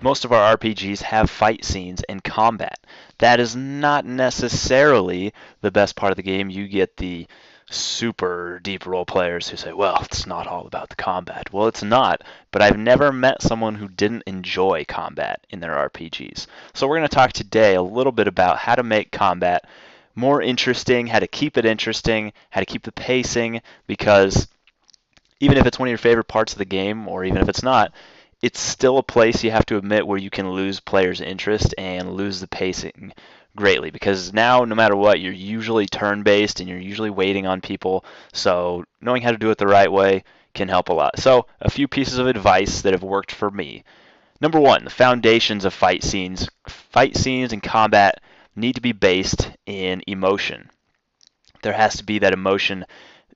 most of our RPGs have fight scenes and combat. That is not necessarily the best part of the game. You get the super deep role players who say, well, it's not all about the combat. Well, it's not, but I've never met someone who didn't enjoy combat in their RPGs. So we're going to talk today a little bit about how to make combat more interesting, how to keep it interesting, how to keep the pacing, because even if it's one of your favorite parts of the game, or even if it's not, it's still a place you have to admit where you can lose players' interest and lose the pacing greatly. Because now, no matter what, you're usually turn-based and you're usually waiting on people. So knowing how to do it the right way can help a lot. So a few pieces of advice that have worked for me. Number one, the foundations of fight scenes. Fight scenes and combat need to be based in emotion. There has to be that emotion,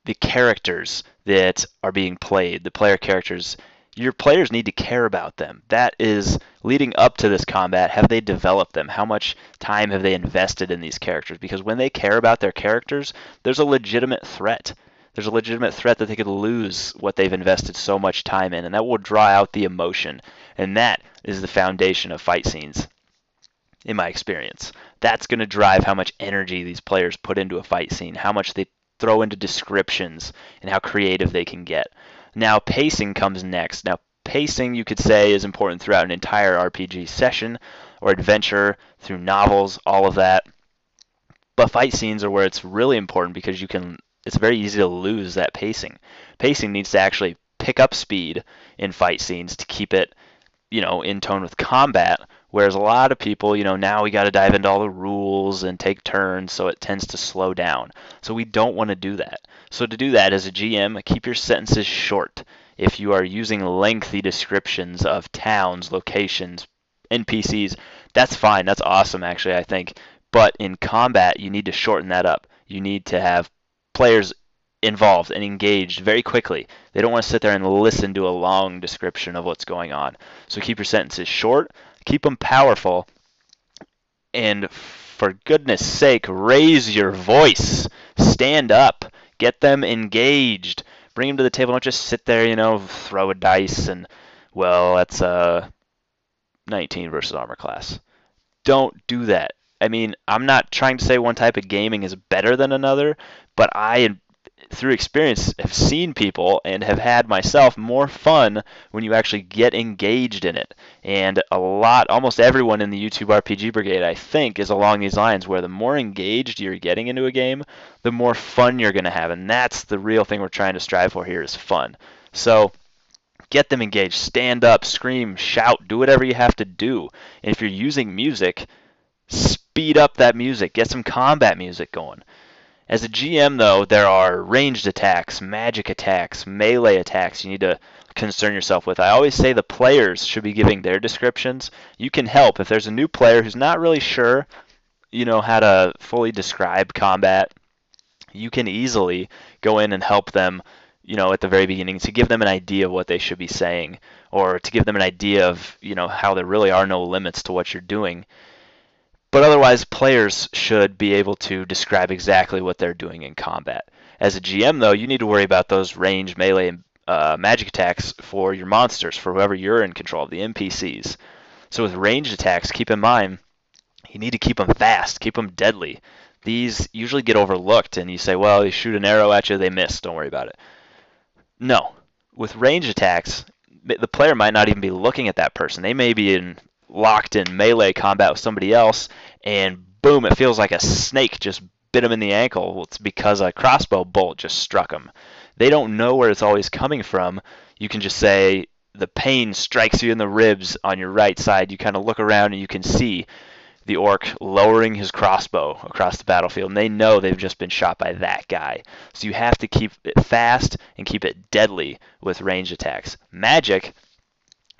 the characters that are being played, the player characters. Your players need to care about them. That is leading up to this combat. Have they developed them? How much time have they invested in these characters? Because when they care about their characters, there's a legitimate threat. There's a legitimate threat that they could lose what they've invested so much time in, and that will draw out the emotion. And that is the foundation of fight scenes, in my experience. That's going to drive how much energy these players put into a fight scene, how much they throw into descriptions, and how creative they can get. Now, pacing comes next. Now, pacing, you could say, is important throughout an entire RPG session or adventure, through novels, all of that. But fight scenes are where it's really important because it's very easy to lose that pacing. Pacing needs to actually pick up speed in fight scenes to keep it, in tone with combat. Whereas a lot of people, now we got to dive into all the rules and take turns, so it tends to slow down. So we don't want to do that. So to do that, as a GM, keep your sentences short. If you are using lengthy descriptions of towns, locations, NPCs, that's fine. That's awesome, actually, I think. But in combat, you need to shorten that up. You need to have players involved and engaged very quickly. They don't want to sit there and listen to a long description of what's going on. So keep your sentences short, keep them powerful, and for goodness sake, raise your voice. Stand up. Get them engaged. Bring them to the table. Don't just sit there, throw a dice and, well, that's 19 versus armor class. Don't do that. I mean, I'm not trying to say one type of gaming is better than another, but I, through experience, have seen people and have had myself more fun when you actually get engaged in it. And almost everyone in the YouTube RPG Brigade, I think, is along these lines, where the more engaged you're getting into a game, the more fun you're going to have. And that's the real thing we're trying to strive for here, is fun. So get them engaged. Stand up, scream, shout, do whatever you have to do. And if you're using music, speed up that music. Get some combat music going. As a GM, though, there are ranged attacks, magic attacks, melee attacks you need to concern yourself with. I always say the players should be giving their descriptions. You can help. If there's a new player who's not really sure, how to fully describe combat, you can easily go in and help them, at the very beginning, to give them an idea of what they should be saying, or to give them an idea of, how there really are no limits to what you're doing. But otherwise, players should be able to describe exactly what they're doing in combat. As a GM, though, you need to worry about those ranged melee and magic attacks for your monsters, for whoever you're in control of, the NPCs. So with ranged attacks, keep in mind, you need to keep them fast, keep them deadly. These usually get overlooked, and you say, well, they shoot an arrow at you, they miss, don't worry about it. No. With ranged attacks, the player might not even be looking at that person. They may be locked in melee combat with somebody else, and boom, it feels like a snake just bit him in the ankle. Well, it's because a crossbow bolt just struck him. They don't know where it's always coming from. You can just say the pain strikes you in the ribs on your right side. You kind of look around and you can see the orc lowering his crossbow across the battlefield, and they know they've just been shot by that guy. So you have to keep it fast and keep it deadly with ranged attacks. Magic,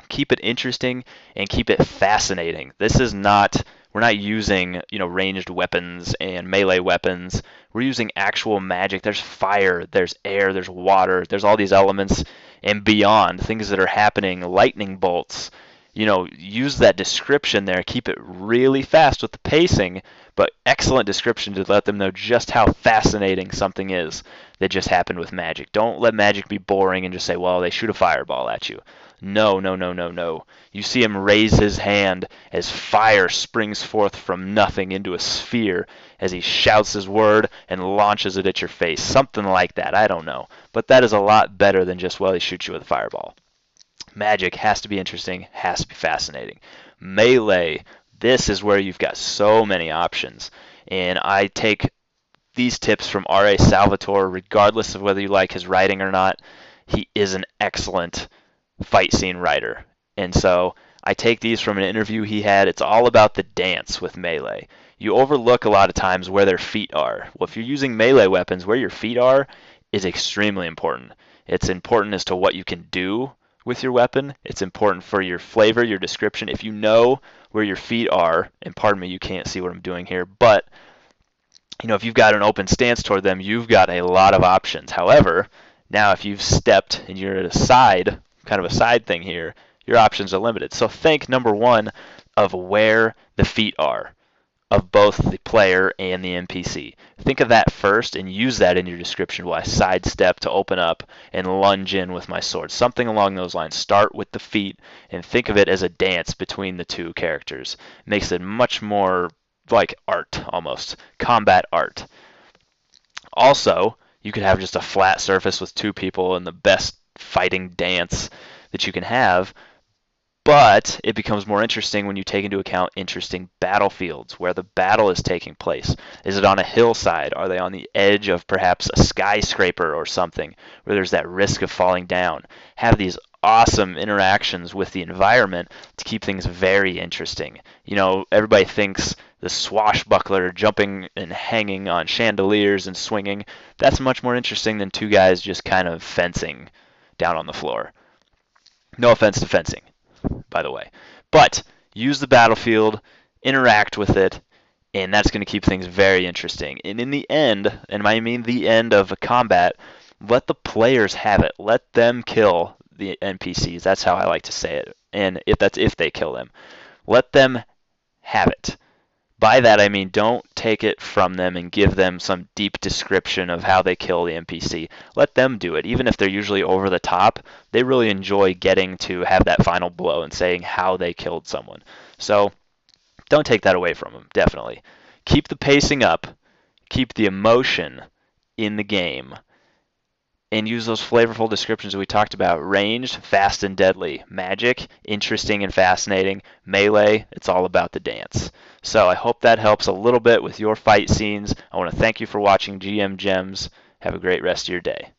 keep it interesting and keep it fascinating. We're not using, ranged weapons and melee weapons. We're using actual magic. There's fire, there's air, there's water, there's all these elements and beyond, things that are happening, lightning bolts. Use that description there. Keep it really fast with the pacing, but excellent description to let them know just how fascinating something is that just happened with magic. Don't let magic be boring and just say, well, they shoot a fireball at you. No, no, no, no, no. You see him raise his hand as fire springs forth from nothing into a sphere as he shouts his word and launches it at your face. Something like that. I don't know. But that is a lot better than just, well, he shoots you with a fireball. Magic has to be interesting, has to be fascinating. Melee, this is where you've got so many options. And I take these tips from R.A. Salvatore, regardless of whether you like his writing or not. He is an excellent fight scene writer. And so I take these from an interview he had. It's all about the dance with Melee. You overlook a lot of times where their feet are. Well, if you're using melee weapons, where your feet are is extremely important. It's important as to what you can do with your weapon. It's important for your flavor, your description. If you know where your feet are, and pardon me, you can't see what I'm doing here, but if you've got an open stance toward them, you've got a lot of options. However, now if you've stepped and you're at a side, kind of a side thing here, your options are limited. So think, number one, of where the feet are of both the player and the NPC. Think of that first and use that in your description while I sidestep to open up and lunge in with my sword. Something along those lines. Start with the feet and think of it as a dance between the two characters. It makes it much more like art, almost. Combat art. Also, you could have just a flat surface with two people and the best fighting dance that you can have. But it becomes more interesting when you take into account interesting battlefields, where the battle is taking place. Is it on a hillside? Are they on the edge of perhaps a skyscraper or something, where there's that risk of falling down? Have these awesome interactions with the environment to keep things very interesting. Everybody thinks the swashbuckler jumping and hanging on chandeliers and swinging. That's much more interesting than two guys just kind of fencing down on the floor. No offense to fencing, by the way. But use the battlefield, interact with it, and that's going to keep things very interesting. And in the end, and I mean the end of a combat, let the players have it. Let them kill the NPCs. That's how I like to say it. And if they kill them. Let them have it. By that I mean don't take it from them and give them some deep description of how they kill the NPC. Let them do it. Even if they're usually over the top, they really enjoy getting to have that final blow and saying how they killed someone. So don't take that away from them, definitely. Keep the pacing up, keep the emotion in the game, and use those flavorful descriptions that we talked about. Ranged, fast and deadly. Magic, interesting and fascinating. Melee, it's all about the dance. So I hope that helps a little bit with your fight scenes. I want to thank you for watching GM Gems. Have a great rest of your day.